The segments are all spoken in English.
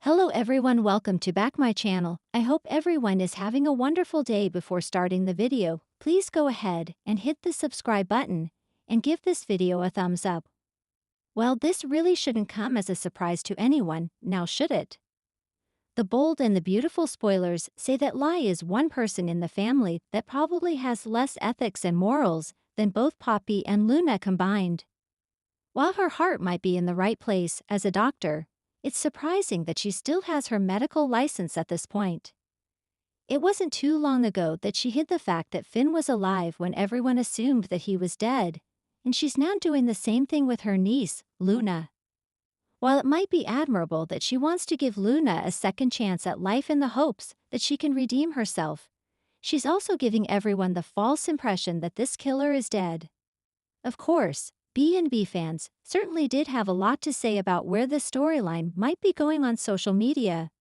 Hello everyone, welcome to back my channel. I hope everyone is having a wonderful day. Before starting the video, please go ahead and hit the subscribe button and give this video a thumbs up. Well, this really shouldn't come as a surprise to anyone, now should it? The bold and the beautiful spoilers say that Lai is one person in the family that probably has less ethics and morals than both Poppy and Luna combined. While her heart might be in the right place as a doctor, it's surprising that she still has her medical license at this point. It wasn't too long ago that she hid the fact that Finn was alive when everyone assumed that he was dead, and she's now doing the same thing with her niece, Luna. While it might be admirable that she wants to give Luna a second chance at life in the hopes that she can redeem herself, she's also giving everyone the false impression that this killer is dead. Of course, B&B fans certainly did have a lot to say about where the storyline might be going on social media.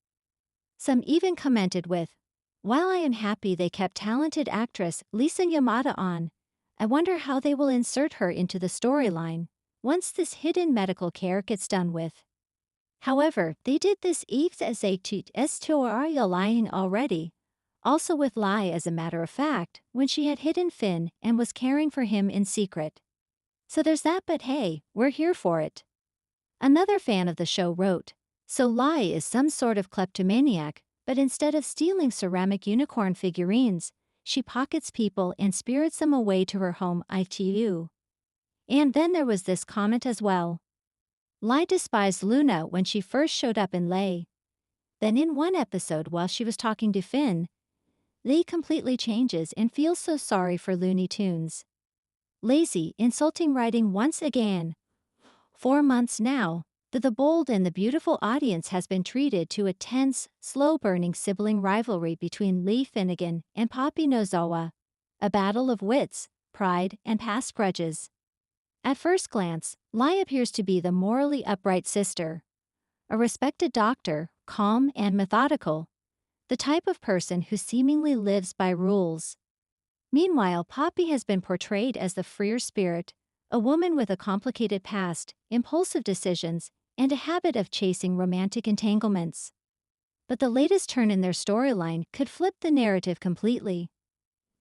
Some even commented with, "While I am happy they kept talented actress Lisa Yamada on, I wonder how they will insert her into the storyline once this hidden medical care gets done with." However, they did this eves as a story lying already, also with Lai as a matter of fact, when she had hidden Finn and was caring for him in secret. So there's that, but hey, we're here for it. Another fan of the show wrote, "So Lai is some sort of kleptomaniac, but instead of stealing ceramic unicorn figurines, she pockets people and spirits them away to her home ITU." And then there was this comment as well. Lai despised Luna when she first showed up in Lay. Then in one episode while she was talking to Finn, Lay completely changes and feels so sorry for Looney Tunes. Lazy, insulting writing once again. 4 months now, that the bold and the beautiful audience has been treated to a tense, slow-burning sibling rivalry between Lee Finnegan and Poppy Nozawa. A battle of wits, pride, and past grudges. At first glance, Lai appears to be the morally upright sister. A respected doctor, calm and methodical. The type of person who seemingly lives by rules. Meanwhile, Poppy has been portrayed as the freer spirit, a woman with a complicated past, impulsive decisions, and a habit of chasing romantic entanglements. But the latest turn in their storyline could flip the narrative completely.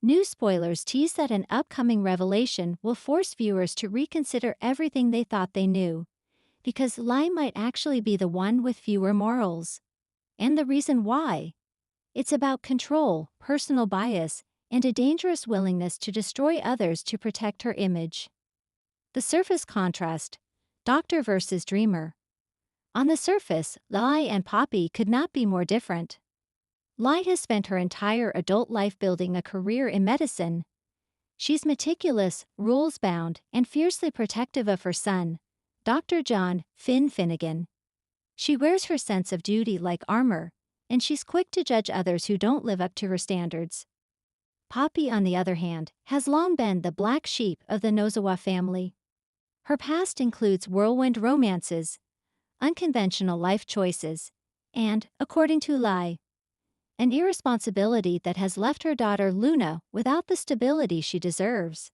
New spoilers tease that an upcoming revelation will force viewers to reconsider everything they thought they knew, because Lai might actually be the one with fewer morals. And the reason why? It's about control, personal bias, and a dangerous willingness to destroy others to protect her image. The surface contrast, Doctor versus Dreamer. On the surface, Lai and Poppy could not be more different. Lai has spent her entire adult life building a career in medicine. She's meticulous, rules-bound, and fiercely protective of her son, Dr. John Finn Finnegan. She wears her sense of duty like armor, and she's quick to judge others who don't live up to her standards. Poppy, on the other hand, has long been the black sheep of the Nozawa family. Her past includes whirlwind romances, unconventional life choices, and, according to Lai, an irresponsibility that has left her daughter Luna without the stability she deserves.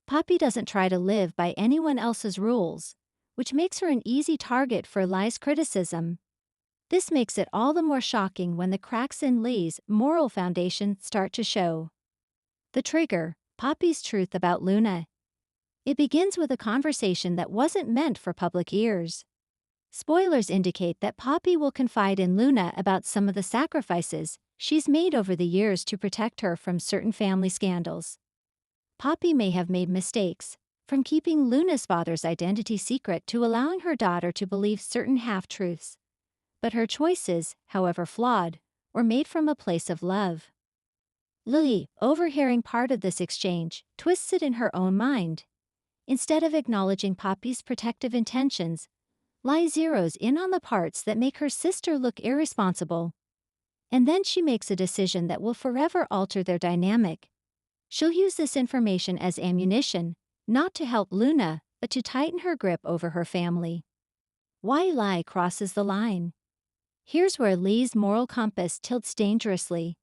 Poppy doesn't try to live by anyone else's rules, which makes her an easy target for Lai's criticism. This makes it all the more shocking when the cracks in Lai's moral foundation start to show. The trigger, Poppy's truth about Luna. It begins with a conversation that wasn't meant for public ears. Spoilers indicate that Poppy will confide in Luna about some of the sacrifices she's made over the years to protect her from certain family scandals. Poppy may have made mistakes, from keeping Luna's father's identity secret to allowing her daughter to believe certain half-truths. But her choices, however flawed, were made from a place of love. Lily, overhearing part of this exchange, twists it in her own mind. Instead of acknowledging Poppy's protective intentions, Lai zeroes in on the parts that make her sister look irresponsible. And then she makes a decision that will forever alter their dynamic. She'll use this information as ammunition, not to help Luna, but to tighten her grip over her family. Why Lai crosses the line? Here's where Lei's moral compass tilts dangerously.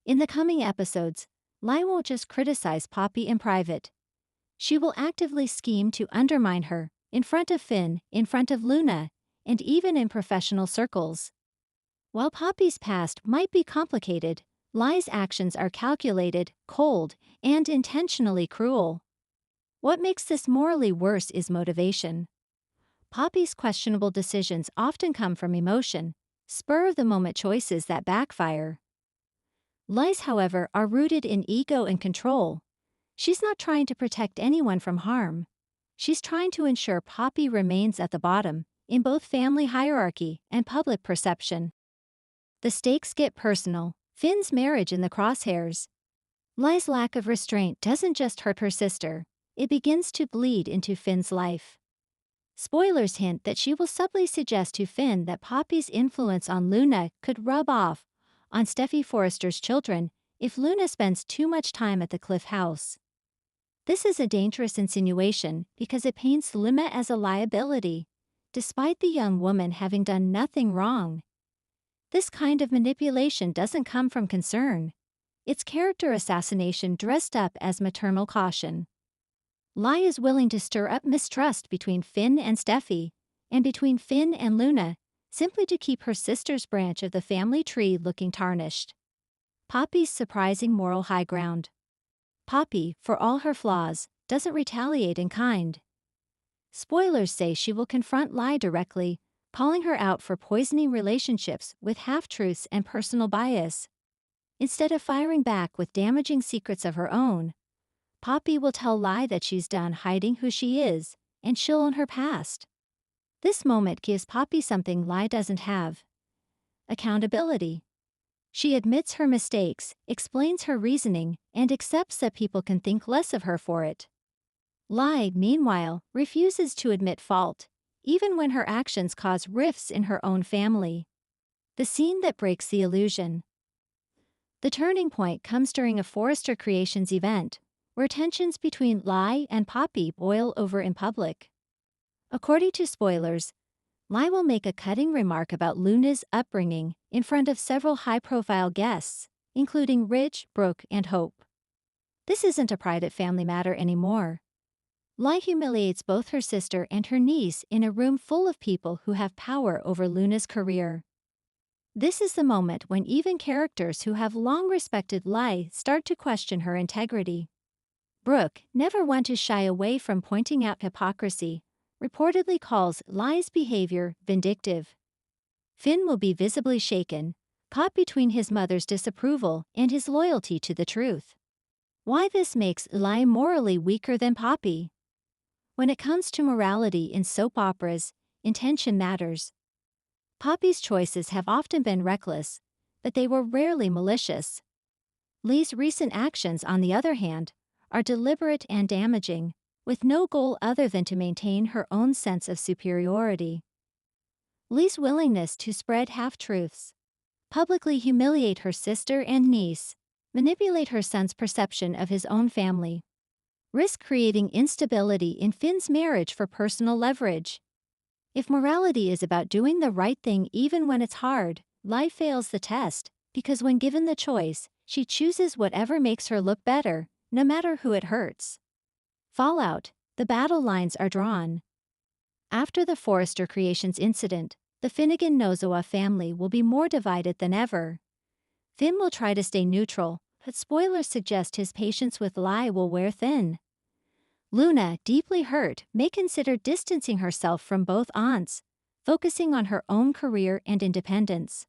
In the coming episodes, Lai won't just criticize Poppy in private. She will actively scheme to undermine her, in front of Finn, in front of Luna, and even in professional circles. While Poppy's past might be complicated, Lai's actions are calculated, cold, and intentionally cruel. What makes this morally worse is motivation. Poppy's questionable decisions often come from emotion, spur-of-the-moment choices that backfire. Lai's, however, are rooted in ego and control. She's not trying to protect anyone from harm. She's trying to ensure Poppy remains at the bottom, in both family hierarchy and public perception. The stakes get personal, Finn's marriage in the crosshairs. Lai's lack of restraint doesn't just hurt her sister, it begins to bleed into Finn's life. Spoilers hint that she will subtly suggest to Finn that Poppy's influence on Luna could rub off on Steffy Forrester's children if Luna spends too much time at the Cliff House. This is a dangerous insinuation because it paints Luna as a liability, despite the young woman having done nothing wrong. This kind of manipulation doesn't come from concern. It's character assassination dressed up as maternal caution. Lai is willing to stir up mistrust between Finn and Steffy, and between Finn and Luna, simply to keep her sister's branch of the family tree looking tarnished. Poppy's surprising moral high ground. Poppy, for all her flaws, doesn't retaliate in kind. Spoilers say she will confront Lai directly, calling her out for poisoning relationships with half-truths and personal bias. Instead of firing back with damaging secrets of her own, Poppy will tell Lai that she's done hiding who she is, and she'll own her past. This moment gives Poppy something Lai doesn't have: accountability. She admits her mistakes, explains her reasoning, and accepts that people can think less of her for it. Lai, meanwhile, refuses to admit fault, even when her actions cause rifts in her own family. The scene that breaks the illusion. The turning point comes during a Forrester Creations event, where tensions between Lai and Poppy boil over in public. According to spoilers, Lai will make a cutting remark about Luna's upbringing in front of several high-profile guests, including Ridge, Brooke, and Hope. This isn't a private family matter anymore. Lai humiliates both her sister and her niece in a room full of people who have power over Luna's career. This is the moment when even characters who have long respected Lai start to question her integrity. Brooke, never one to shy away from pointing out hypocrisy, reportedly calls Lai's behavior vindictive. Finn will be visibly shaken, caught between his mother's disapproval and his loyalty to the truth. Why this makes Lai morally weaker than Poppy? When it comes to morality in soap operas, intention matters. Poppy's choices have often been reckless, but they were rarely malicious. Lai's recent actions, on the other hand, are deliberate and damaging, with no goal other than to maintain her own sense of superiority. Lai's willingness to spread half-truths, publicly humiliate her sister and niece, manipulate her son's perception of his own family, risk creating instability in Finn's marriage for personal leverage. If morality is about doing the right thing even when it's hard, Lai fails the test, because when given the choice, she chooses whatever makes her look better, no matter who it hurts. Fallout: the battle lines are drawn. After the Forrester Creations incident, the Finnegan-Nozawa family will be more divided than ever. Finn will try to stay neutral, but spoilers suggest his patience with Lai will wear thin. Luna, deeply hurt, may consider distancing herself from both aunts, focusing on her own career and independence.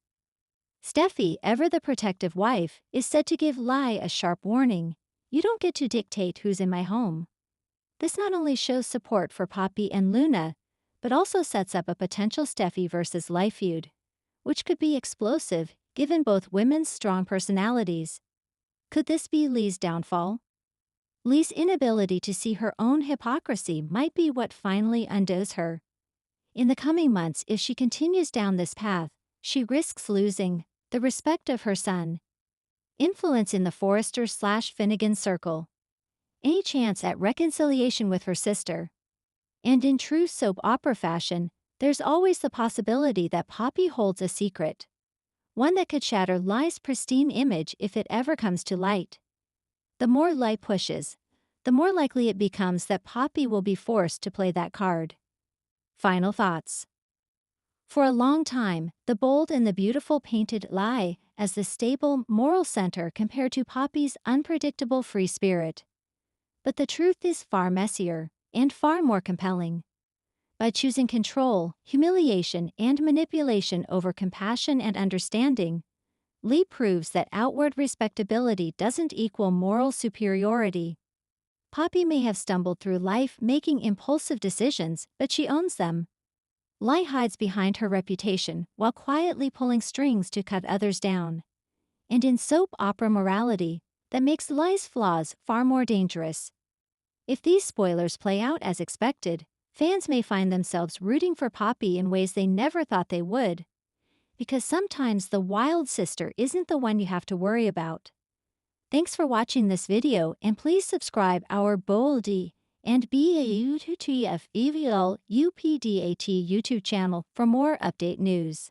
Steffy, ever the protective wife, is said to give Lai a sharp warning: "You don't get to dictate who's in my home." This not only shows support for Poppy and Luna, but also sets up a potential Steffy versus Lai feud, which could be explosive given both women's strong personalities. Could this be Lai's downfall? Lai's inability to see her own hypocrisy might be what finally undoes her. In the coming months, if she continues down this path, she risks losing the respect of her son, influence in the Forrester/Finnegan circle, any chance at reconciliation with her sister. And in true soap opera fashion, there's always the possibility that Poppy holds a secret, one that could shatter Lai's pristine image if it ever comes to light. The more Lai pushes, the more likely it becomes that Poppy will be forced to play that card. Final thoughts. For a long time, the bold and the beautiful painted Lie as the stable, moral center compared to Poppy's unpredictable free spirit. But the truth is far messier and far more compelling. By choosing control, humiliation, and manipulation over compassion and understanding, Lee proves that outward respectability doesn't equal moral superiority. Poppy may have stumbled through life making impulsive decisions, but she owns them. Lie hides behind her reputation while quietly pulling strings to cut others down. And in soap opera morality, that makes Lie's flaws far more dangerous. If these spoilers play out as expected, fans may find themselves rooting for Poppy in ways they never thought they would. Because sometimes the wild sister isn't the one you have to worry about. Thanks for watching this video and please subscribe our Boldy and BAUTTF EVL UPDAT YouTube channel for more update news.